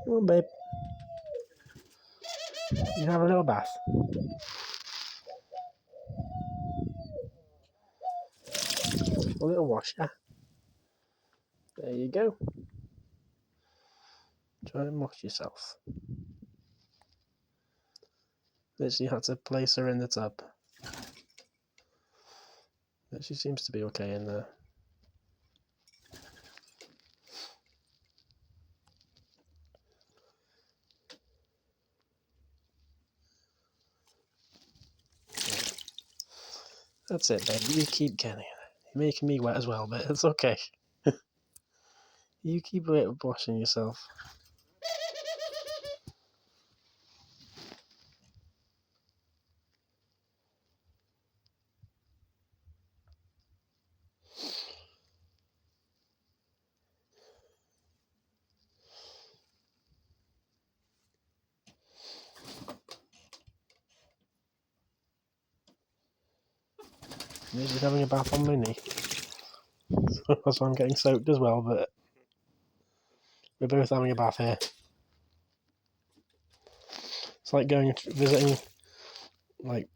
Come on, babe. You have a little bath. A little wash, yeah? There you go. Try and wash yourself. Literally had to place her in the tub. But she seems to be okay in there. That's it, babe. You keep getting it. You're making me wet as well, but it's okay. You keep washing yourself. She's having a bath on my knee. So I'm getting soaked as well, but we're both having a bath here. It's like going visiting like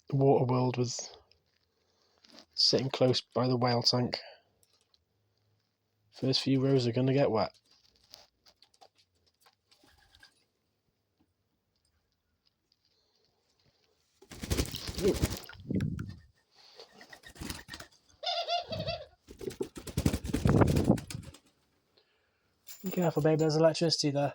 the water world with sitting close by the whale tank. First few rows are gonna get wet. Ooh. Be careful, babe, there's electricity there.